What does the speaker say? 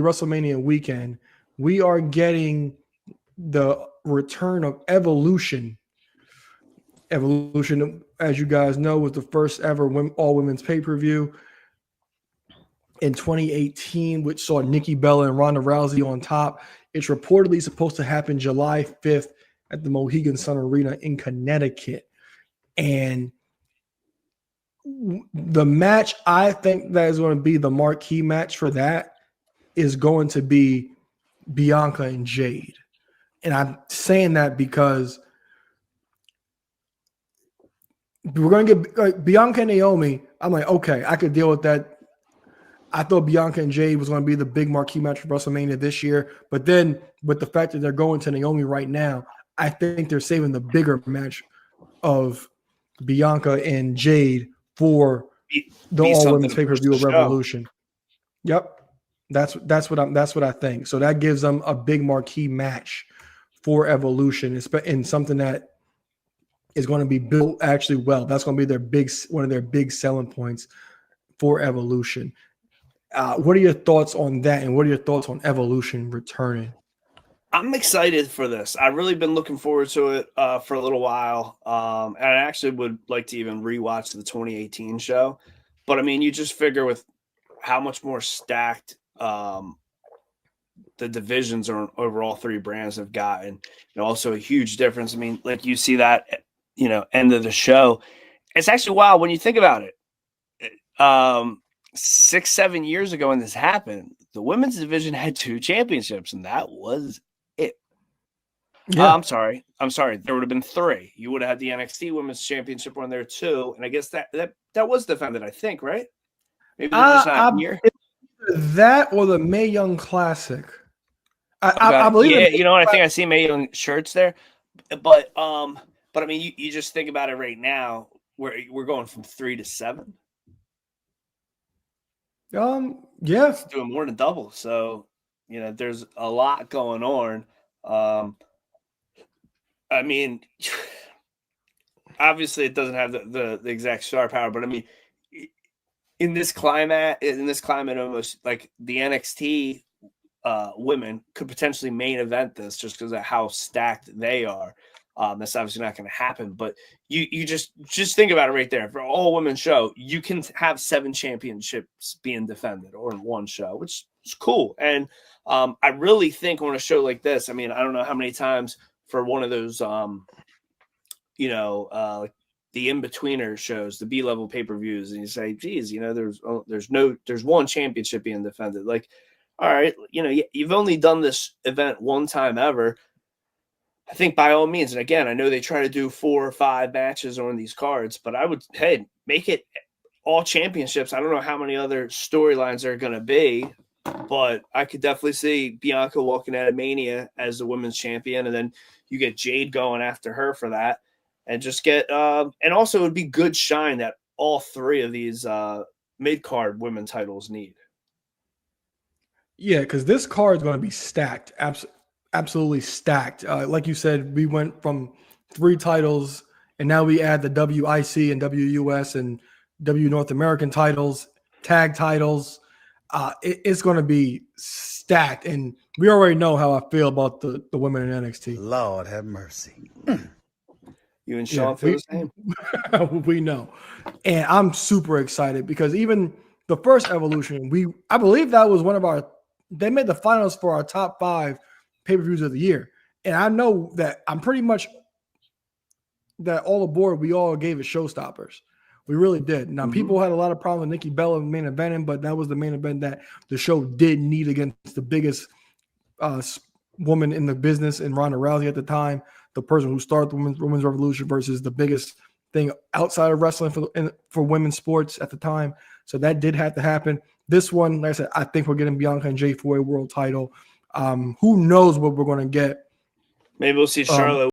WrestleMania weekend, we are getting the return of Evolution. Evolution, as you guys know, was the first ever all-women's pay-per-view in 2018, which saw Nikki Bella and Ronda Rousey on top. It's reportedly supposed to happen July 5th at the Mohegan Sun Arena in Connecticut. And the match I think that is going to be the marquee match for that is going to be Bianca and Jade. And I'm saying that because we're going to get like Bianca and Naomi. I'm like, okay, I could deal with that. I thought Bianca and Jade was going to be the big marquee match for WrestleMania this year. But then with the fact that they're going to Naomi right now, I think they're saving the bigger match of Bianca and Jade for the all-women's pay-per-view of Revolution. Yep. That's what I think. So that gives them a big marquee match for Evolution, and something that is going to be built actually well. That's going to be one of their big selling points for Evolution. What are your thoughts on that, and what are your thoughts on Evolution returning? I'm excited for this. I've really been looking forward to it for a little while, and I actually would like to even rewatch the 2018 show. But I mean, you just figure with how much more stacked the divisions are over all three brands have gotten, also a huge difference. I mean, like you see that, end of the show. It's actually wild when you think about it. 6-7 years ago when this happened, the women's division had 2 championships, and that was it. Yeah. I'm sorry. There would have been 3. You would have had the NXT Women's Championship one there too, and I guess that was defended, I think, right? Maybe just not here. That or the Mae Young Classic. I believe. Yeah, you know what? I think I see Mae Young shirts there, but I mean, you just think about it right now. We're going from 3 to 7. Yeah, it's doing more than double. So there's a lot going on. I mean, obviously it doesn't have the exact star power, but I mean, in this climate, almost like the NXT women could potentially main event this just because of how stacked they are. That's obviously not going to happen, but you just think about it right there. For an all-women show, you can have 7 championships being defended or in one show, which is cool. And I really think on a show like this, I mean, I don't know how many times for one of those, like the in-betweener shows, the B-level pay-per-views, and you say, geez, there's one championship being defended. Like, all right, you've only done this event one time ever. I think by all means, and again, I know they try to do 4 or 5 matches on these cards, but I would, make it all championships. I don't know how many other storylines there are going to be, but I could definitely see Bianca walking out of Mania as the women's champion, and then you get Jade going after her for that, and just get and also it would be good shine that all 3 of these mid-card women titles need. Yeah, because this card is going to be stacked. Absolutely stacked. Like you said, we went from 3 titles, and now we add the WIC and WUS and W North American titles, tag titles. It's going to be stacked, and we already know how I feel about the women in NXT. Lord have mercy. You and Sean feel the same? We know. And I'm super excited because even the first Evolution, I believe that was one of they made the finals for our top 5 pay-per-views of the year. And I know that I'm pretty much that all aboard, we all gave it showstoppers. We really did. Now, people had a lot of problems with Nikki Bella main eventing, but that was the main event that the show did need against the biggest woman in the business in Ronda Rousey at the time, the person who started the women's revolution versus the biggest thing outside of wrestling for women's sports at the time. So that did have to happen. This one, like I said, I think we're getting Bianca and Jade for a world title. Who knows what we're going to get? Maybe we'll see Charlotte